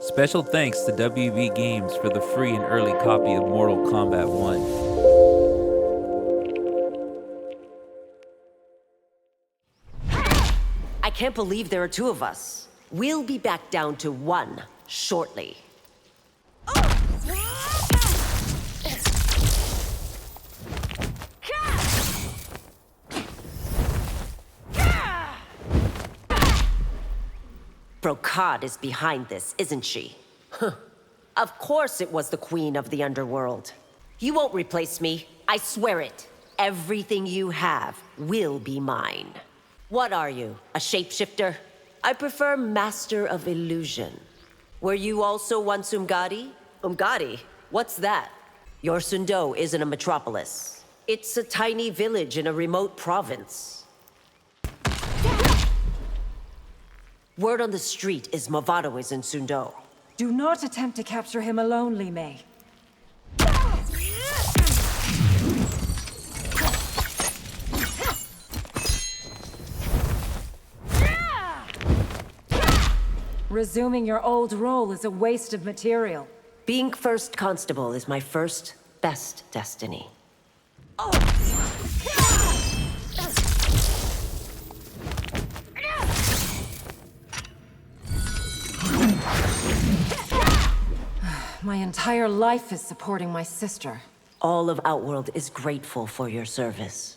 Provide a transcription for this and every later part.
Special thanks to WB Games for the free and early copy of Mortal Kombat 1. I can't believe there are two of us. We'll be back down to one shortly. Brocade is behind this, isn't she? Of course it was the queen of the Underworld. You won't replace me, I swear it. Everything you have will be mine. What are you, a shapeshifter? I prefer Master of Illusion. Were you also once Umgadi? Umgadi? What's that? Your Sundo isn't a metropolis. It's a tiny village in a remote province. Word on the street is Movado is in Sundo. Do not attempt to capture him alone, Li Mei. Resuming your old role is a waste of material. Being first constable is my first, best destiny. My entire life is supporting my sister. All of Outworld is grateful for your service.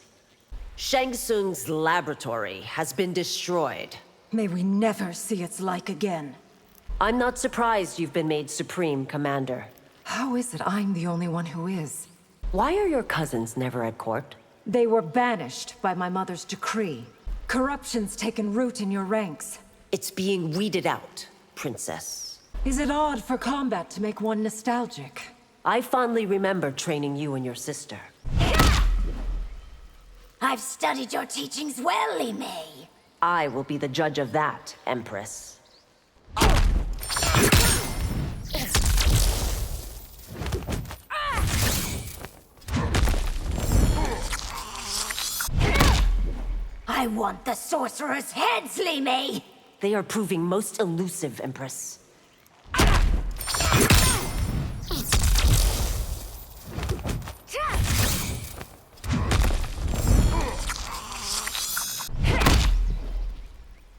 Shang Tsung's laboratory has been destroyed. May we never see its like again. I'm not surprised you've been made Supreme Commander. How is it I'm the only one who is? Why are your cousins never at court? They were banished by my mother's decree. Corruption's taken root in your ranks. It's being weeded out, Princess. Is it odd for combat to make one nostalgic? I fondly remember training you and your sister. I've studied your teachings well, Li Mei. I will be the judge of that, Empress. I want the Sorcerer's heads, Li Mei! They are proving most elusive, Empress.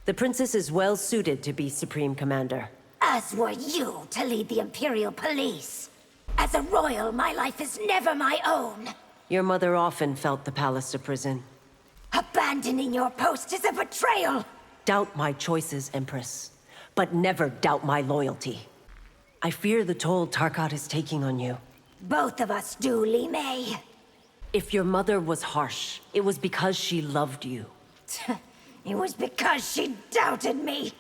The princess is well suited to be Supreme Commander. As were you to lead the Imperial Police. As a royal, my life is never my own. Your mother often felt the palace a prison. Abandoning your post is a betrayal! Doubt my choices, Empress, but never doubt my loyalty. I fear the toll Tarkat is taking on you. Both of us do, Li Mei. If your mother was harsh, it was because she loved you. It was because she doubted me.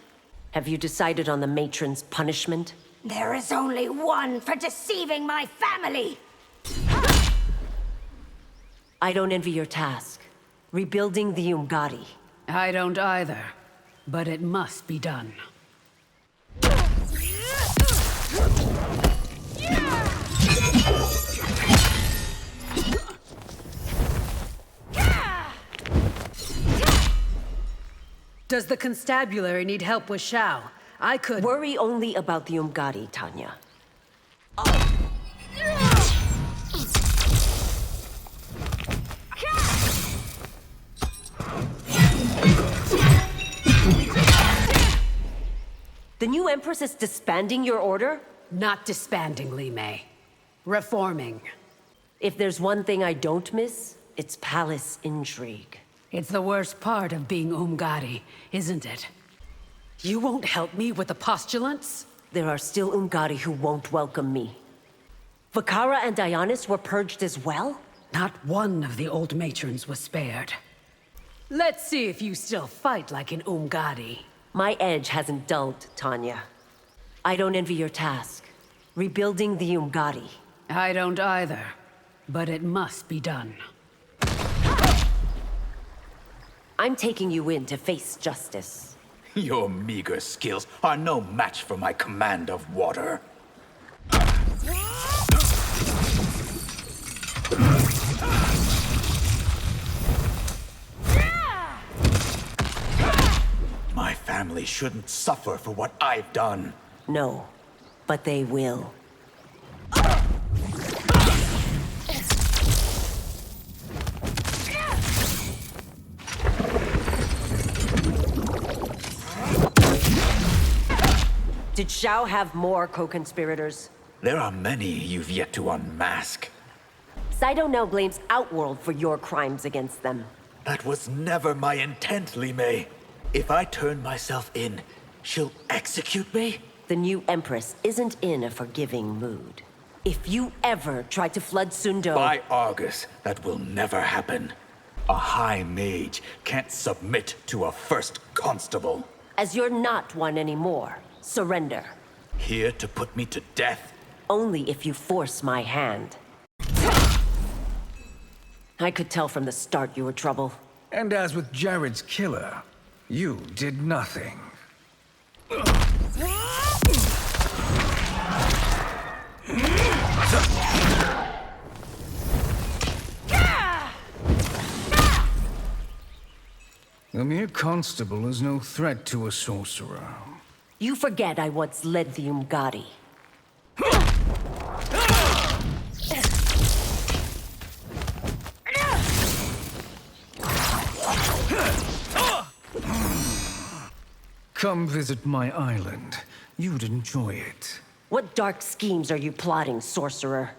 Have you decided on the matron's punishment? There is only one for deceiving my family! I don't envy your task. Rebuilding the Umgadi. I don't either, but it must be done. Does the constabulary need help with Xiao? I could... Worry only about the Umgadi, Tanya. The new Empress is disbanding your order? Not disbanding, Li Mei. Reforming. If there's one thing I don't miss, it's palace intrigue. It's the worst part of being Umgadi, isn't it? You won't help me with the postulants? There are still Umgadi who won't welcome me. Vakara and Dionysus were purged as well? Not one of the old matrons was spared. Let's see if you still fight like an Umgadi. My edge hasn't dulled, Tanya. I don't envy your task. Rebuilding the Umgadi. I don't either, but it must be done. I'm taking you in to face justice. Your meager skills are no match for my command of water. My family shouldn't suffer for what I've done. No, but they will. Did Xiao have more co-conspirators? There are many you've yet to unmask. Saito now blames Outworld for your crimes against them. That was never my intent, Li Mei. If I turn myself in, she'll execute me? The new Empress isn't in a forgiving mood. If you ever try to flood Sundo... By Argus, that will never happen. A high mage can't submit to a first constable. As you're not one anymore, surrender. Here to put me to death? Only if you force my hand. I could tell from the start you were trouble. And as with Jared's killer, you did nothing. The mere constable is no threat to a sorcerer. You forget I once led the Umgadi. Come visit my island. You'd enjoy it. What dark schemes are you plotting, Sorcerer?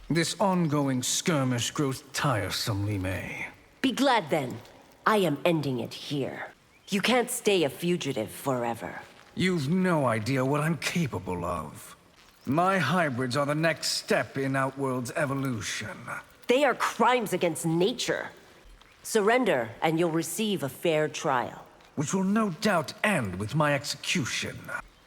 This ongoing skirmish grows tiresome, Li Mei. Be glad then. I am ending it here. You can't stay a fugitive forever. You've no idea what I'm capable of. My hybrids are the next step in Outworld's evolution. They are crimes against nature. Surrender, and you'll receive a fair trial. Which will no doubt end with my execution.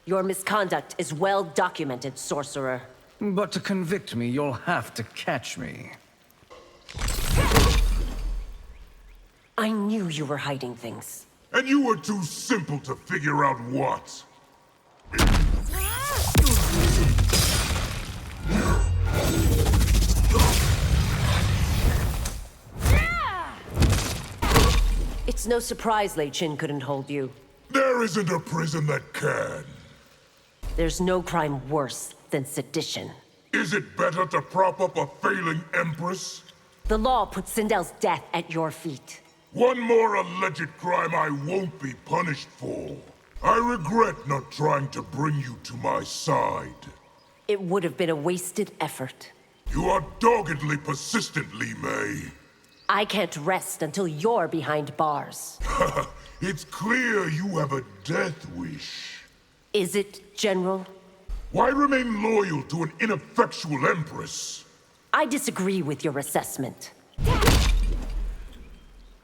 Your misconduct is well documented, Sorcerer. But to convict me, you'll have to catch me. I knew you were hiding things. And you were too simple to figure out what? It's no surprise Lei Chin couldn't hold you. There isn't a prison that can. There's no crime worse than sedition. Is it better to prop up a failing empress? The law puts Sindel's death at your feet. One more alleged crime I won't be punished for. I regret not trying to bring you to my side. It would have been a wasted effort. You are doggedly persistent, Li Mei. I can't rest until you're behind bars. It's clear you have a death wish. Is it, General? Why remain loyal to an ineffectual empress? I disagree with your assessment.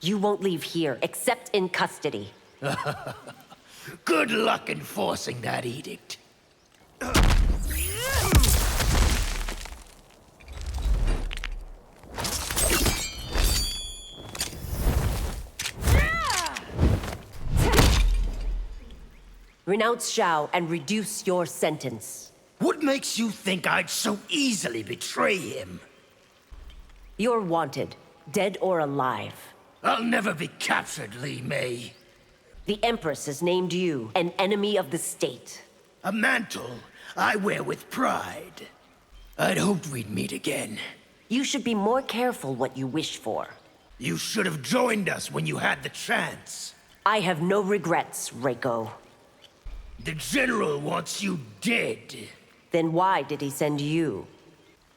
You won't leave here except in custody. Good luck enforcing that edict. Renounce Xiao and reduce your sentence. What makes you think I'd so easily betray him? You're wanted, dead or alive. I'll never be captured, Li Mei. The Empress has named you an enemy of the state. A mantle I wear with pride. I'd hoped we'd meet again. You should be more careful what you wish for. You should have joined us when you had the chance. I have no regrets, Reiko. The General wants you dead. Then why did he send you?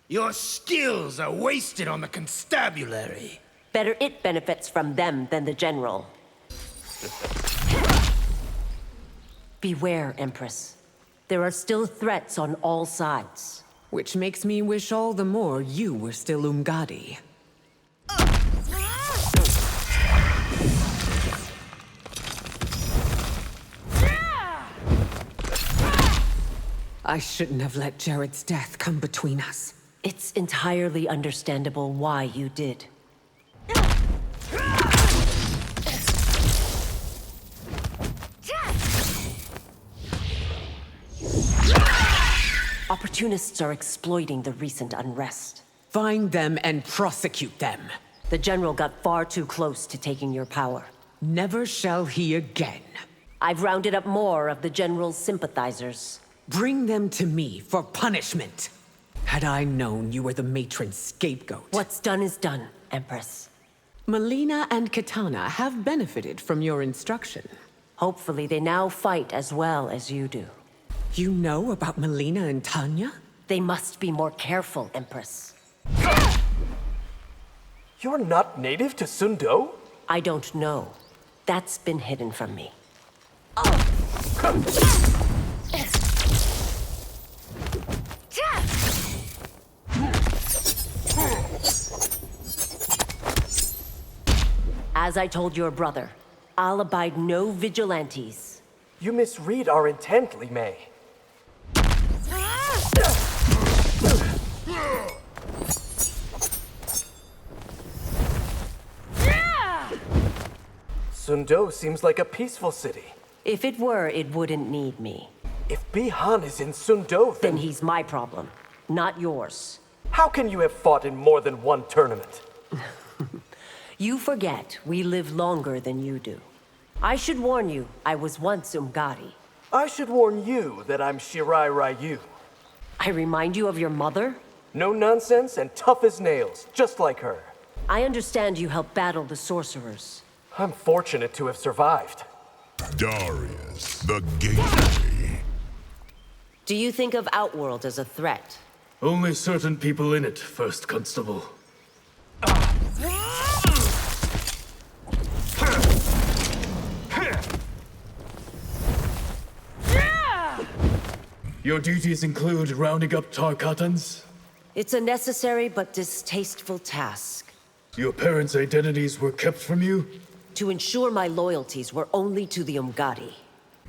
Your skills are wasted on the constabulary. Better it benefits from them than the General. Beware, Empress. There are still threats on all sides. Which makes me wish all the more you were still Umgadi. I shouldn't have let Jared's death come between us. It's entirely understandable why you did. Opportunists are exploiting the recent unrest. Find them and prosecute them. The General got far too close to taking your power. Never shall he again. I've rounded up more of the General's sympathizers. Bring them to me for punishment. Had I known you were the matron's scapegoat. What's done is done, Empress. Melina and Katana have benefited from your instruction. Hopefully they now fight as well as you do. You know about Melina and Tanya? They must be more careful, Empress. You're not native to Sundo? I don't know. That's been hidden from me. As I told your brother, I'll abide no vigilantes. You misread our intent, Li Mei. Sundo seems like a peaceful city. If it were, it wouldn't need me. If Bi-Han is in Sundo, Then he's my problem, not yours. how can you have fought in more than one tournament? You forget we live longer than you do. I should warn you, I was once Umgadi. I should warn you that I'm Shirai Ryu. I remind you of your mother? No nonsense and tough as nails, just like her. I understand you helped battle the sorcerers. I'm fortunate to have survived. Darius, the gateway. Do you think of Outworld as a threat? Only certain people in it, First Constable. Your duties include rounding up Tarkatans? It's a necessary but distasteful task. Your parents' identities were kept from you? To ensure my loyalties were only to the Umgadi.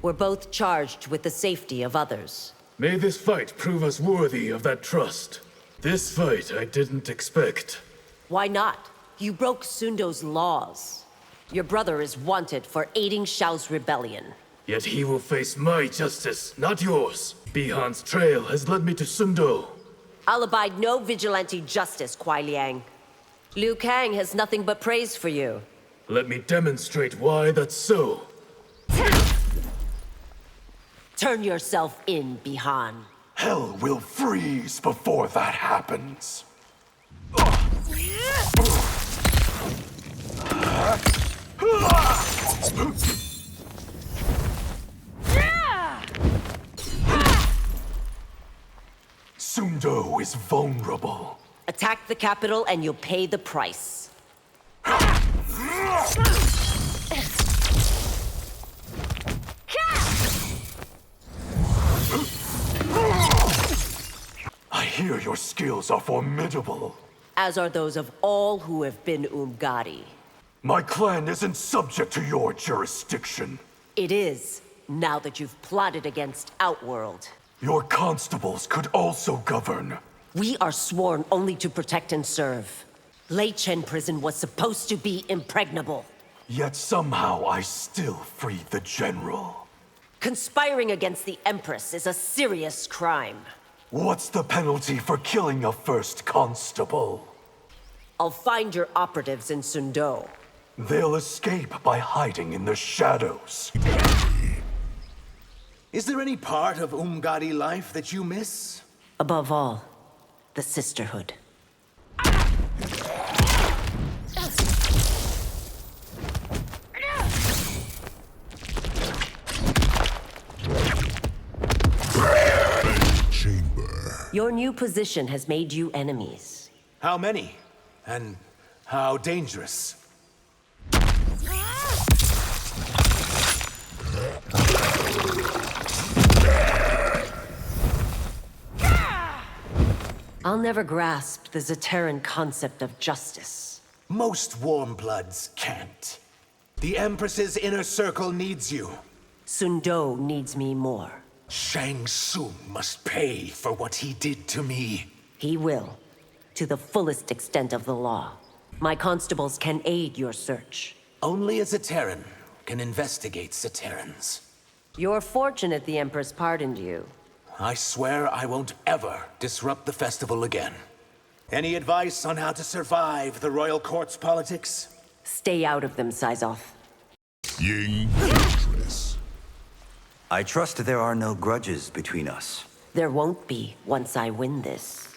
We're both charged with the safety of others. May this fight prove us worthy of that trust. This fight I didn't expect. Why not? You broke Sundo's laws. Your brother is wanted for aiding Xiao's rebellion. Yet he will face my justice, not yours. Bi-Han's trail has led me to Sundo. I'll abide no vigilante justice, Kuai Liang. Liu Kang has nothing but praise for you. Let me demonstrate why that's so. Turn yourself in, Bi-Han. Hell will freeze before that happens. Sundo is vulnerable. Attack the capital and you'll pay the price. I hear your skills are formidable. As are those of all who have been Umgadi. My clan isn't subject to your jurisdiction. It is, now that you've plotted against Outworld. Your constables could also govern. We are sworn only to protect and serve. Lei Chen prison was supposed to be impregnable. Yet somehow I still freed the general. Conspiring against the Empress is a serious crime. What's the penalty for killing a first constable? I'll find your operatives in Sundo. They'll escape by hiding in the shadows. Is there any part of Umgadi life that you miss? Above all, the sisterhood. Your new position has made you enemies. How many? And how dangerous? I'll never grasp the Zaterran concept of justice. Most warm bloods can't. The Empress's inner circle needs you. Sundo needs me more. Shang Tsung must pay for what he did to me. He will, to the fullest extent of the law. My constables can aid your search. Only a Zaterran can investigate Zaterrans. You're fortunate the Empress pardoned you. I swear I won't ever disrupt the festival again. Any advice on how to survive the royal court's politics? Stay out of them, Syzoth. Ying Fortress. I trust there are no grudges between us. There won't be once I win this.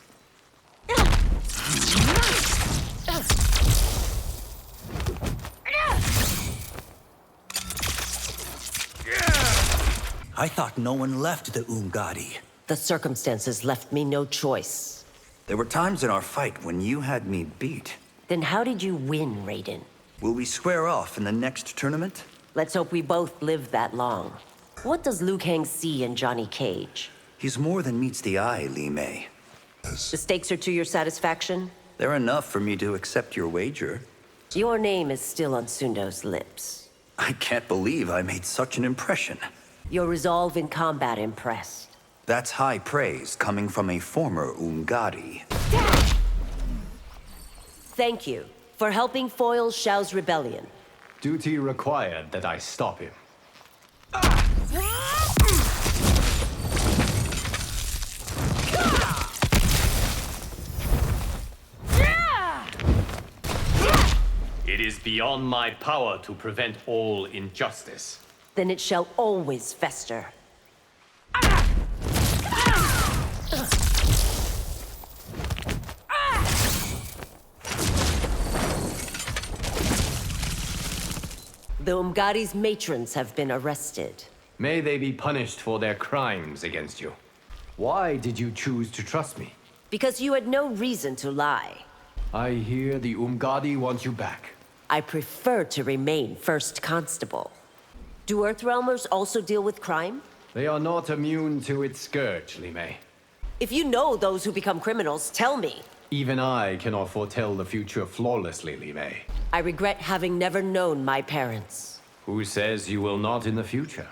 I thought no one left the Umgadi. The circumstances left me no choice. There were times in our fight when you had me beat. Then how did you win, Raiden? Will we square off in the next tournament? Let's hope we both live that long. What does Liu Kang see in Johnny Cage? He's more than meets the eye, Li Mei. The stakes are to your satisfaction? They're enough for me to accept your wager. Your name is still on Sundo's lips. I can't believe I made such an impression. Your resolve in combat impressed. That's high praise coming from a former Umgadi. Thank you for helping foil Xiao's rebellion. Duty required that I stop him. It is beyond my power to prevent all injustice. Then it shall always fester. The Umgadi's matrons have been arrested. May they be punished for their crimes against you. Why did you choose to trust me? Because you had no reason to lie. I hear the Umgadi want you back. I prefer to remain first constable. Do Earthrealmers also deal with crime? They are not immune to its scourge, Li Mei. If you know those who become criminals, tell me. Even I cannot foretell the future flawlessly, Li Mei. I regret having never known my parents. Who says you will not in the future?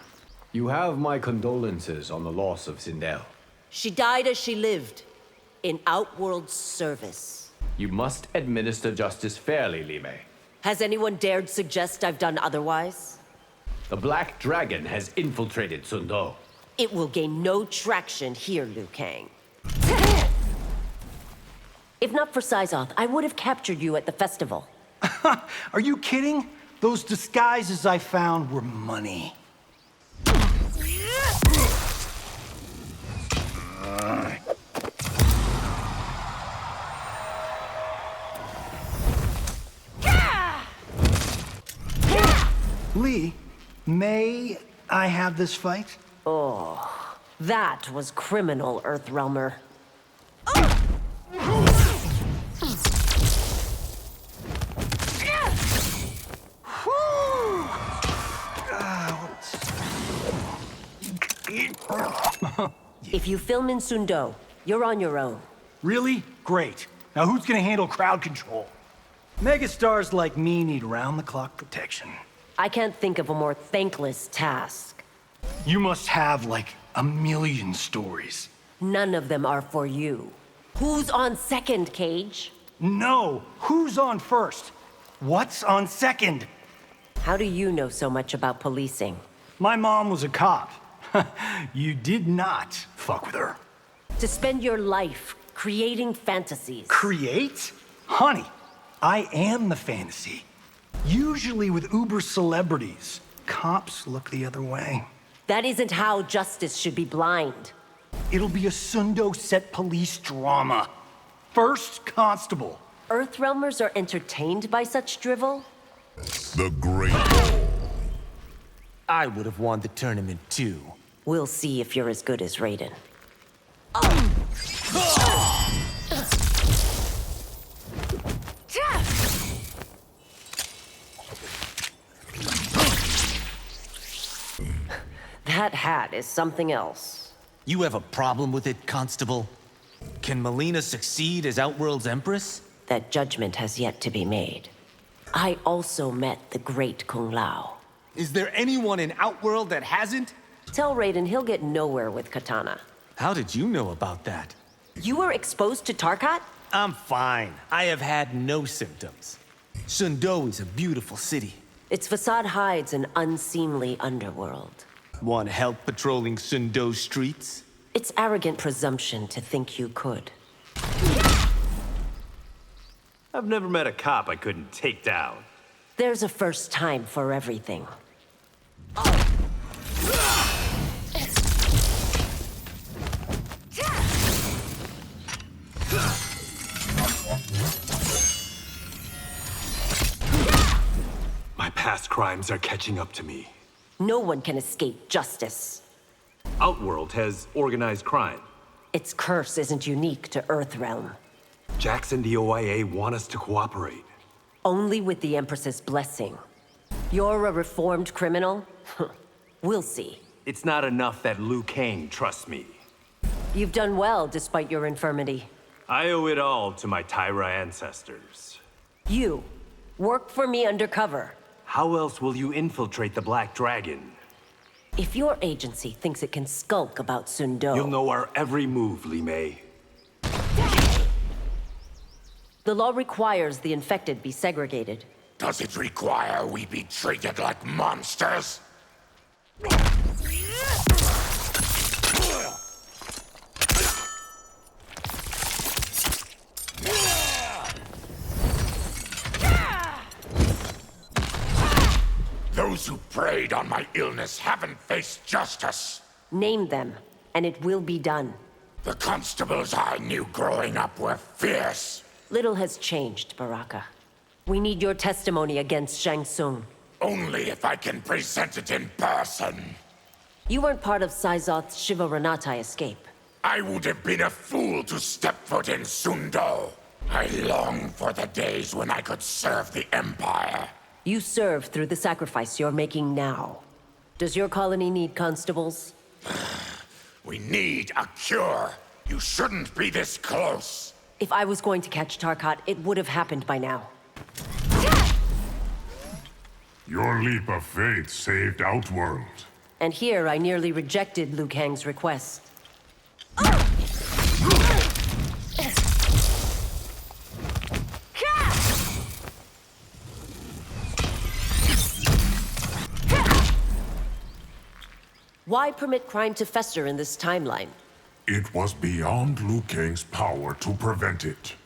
You have my condolences on the loss of Sindel. She died as she lived, in Outworld service. You must administer justice fairly, Li Mei. Has anyone dared suggest I've done otherwise? The Black Dragon has infiltrated Sundo. It will gain no traction here, Liu Kang. If not for Sizoth, I would have captured you at the festival. Are you kidding? Those disguises I found were money. Lee, may I have this fight? Oh, that was criminal, Earthrealmer. If you film in Sundo, you're on your own. Really? Great. Now who's gonna handle crowd control? Megastars like me need round-the-clock protection. I can't think of a more thankless task. You must have, like, 1,000,000 stories. None of them are for you. Who's on second, Cage? No! Who's on first? What's on second? How do you know so much about policing? My mom was a cop. You did not fuck with her. To spend your life creating fantasies. Create? Honey, I am the fantasy. Usually with uber celebrities. Cops look the other way. That isn't how justice should be blind. It'll be a Sundo set police drama. First constable. Earthrealmers are entertained by such drivel? The Great Ball. I would have won the tournament too. We'll see if you're as good as Raiden. That hat is something else. You have a problem with it, Constable? Can Melina succeed as Outworld's Empress? That judgment has yet to be made. I also met the great Kung Lao. Is there anyone in Outworld that hasn't? Tell Raiden he'll get nowhere with Katana. How did you know about that? You were exposed to Tarkat? I'm fine. I have had no symptoms. Sundo is a beautiful city. Its facade hides an unseemly underworld. Want help patrolling Sundo streets? It's arrogant presumption to think you could. I've never met a cop I couldn't take down. There's a first time for everything. crimes are catching up to me. No one can escape justice. Outworld has organized crime. Its curse isn't unique to Earthrealm. Jax and the OIA want us to cooperate. Only with the Empress's blessing. You're a reformed criminal? We'll see. It's not enough that Liu Kang trusts me. You've done well despite your infirmity. I owe it all to my Tyra ancestors. You, work for me undercover. How else will you infiltrate the Black Dragon? If your agency thinks it can skulk about Sundo... You'll know our every move, Li Mei. The law requires the infected be segregated. Does it require we be treated like monsters? Those who preyed on my illness haven't faced justice. Name them, and it will be done. The constables I knew growing up were fierce. Little has changed, Baraka. We need your testimony against Shang Tsung. Only if I can present it in person. You weren't part of Syzoth's Shiva Renatai escape. I would have been a fool to step foot in Sundo. I long for the days when I could serve the Empire. You serve through the sacrifice you're making now. Does your colony need constables? We need a cure. You shouldn't be this close. If I was going to catch Tarkat, it would have happened by now. Your leap of faith saved Outworld. And here I nearly rejected Liu Kang's request. Why permit crime to fester in this timeline? It was beyond Liu Kang's power to prevent it.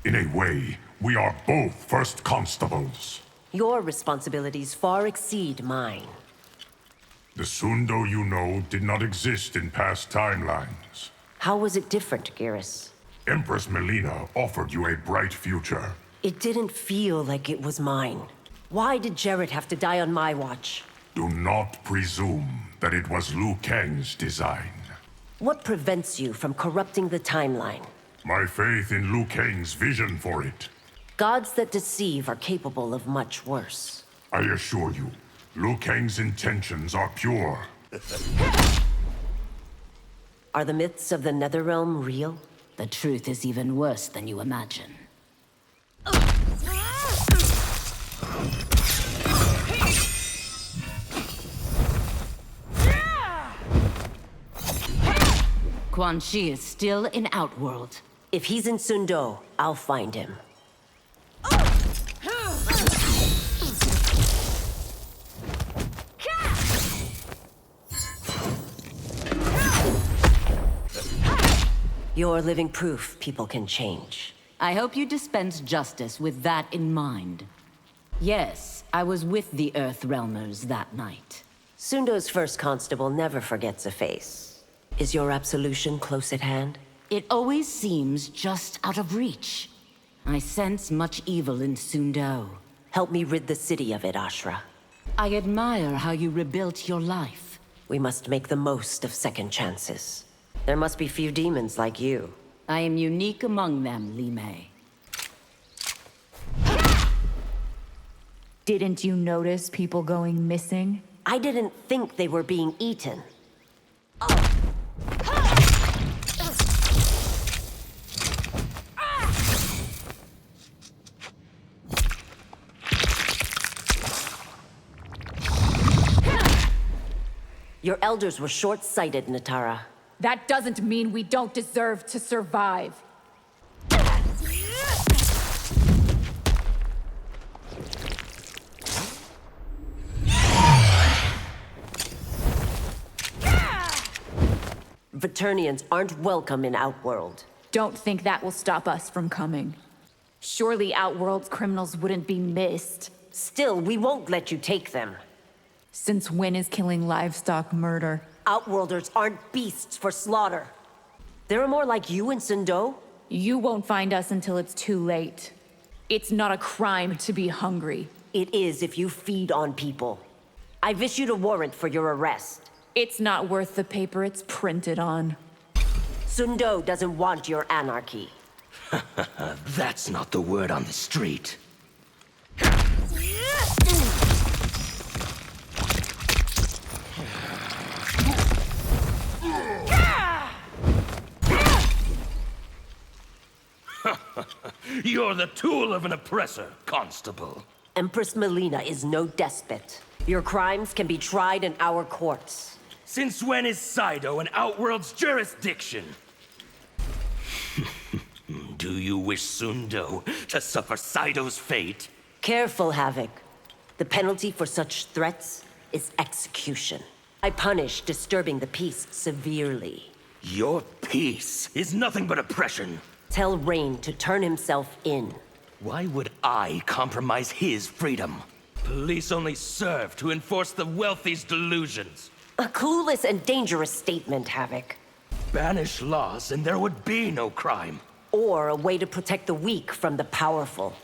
In a way, we are both first constables. Your responsibilities far exceed mine. The Sundo you know did not exist in past timelines. How was it different, Garrus? Empress Melina offered you a bright future. It didn't feel like it was mine. Why did Jarrett have to die on my watch? Do not presume that it was Liu Kang's design. What prevents you from corrupting the timeline? My faith in Liu Kang's vision for it. Gods that deceive are capable of much worse. I assure you, Liu Kang's intentions are pure. Are the myths of the Netherrealm real? The truth is even worse than you imagine. Quan Chi is still in Outworld. If he's in Sundo, I'll find him. You're living proof people can change. I hope you dispense justice with that in mind. Yes, I was with the Earthrealmers that night. Sundo's first constable never forgets a face. Is your absolution close at hand? It always seems just out of reach. I sense much evil in Sundo. Help me rid the city of it, Ashra. I admire how you rebuilt your life. We must make the most of second chances. There must be few demons like you. I am unique among them, Li Mei. Didn't you notice people going missing? I didn't think they were being eaten. Your elders were short-sighted, Natara. That doesn't mean we don't deserve to survive. Vaternians aren't welcome in Outworld. Don't think that will stop us from coming. Surely Outworld's criminals wouldn't be missed. Still, we won't let you take them. Since when is killing livestock murder? Outworlders aren't beasts for slaughter. They're more like you and Sundo. You won't find us until it's too late. It's not a crime to be hungry. It is if you feed on people. I've issued a warrant for your arrest. It's not worth the paper it's printed on. Sundo doesn't want your anarchy. That's not the word on the street. You're the tool of an oppressor, Constable. Empress Melina is no despot. Your crimes can be tried in our courts. Since when is Sido an Outworld's jurisdiction? Do you wish Sundo to suffer Sido's fate? Careful, Havoc. The penalty for such threats is execution. I punish disturbing the peace severely. Your peace is nothing but oppression. Tell Rain to turn himself in. Why would I compromise his freedom? Police only serve to enforce the wealthy's delusions. A clueless and dangerous statement, Havoc. Banish laws and there would be no crime. Or a way to protect the weak from the powerful.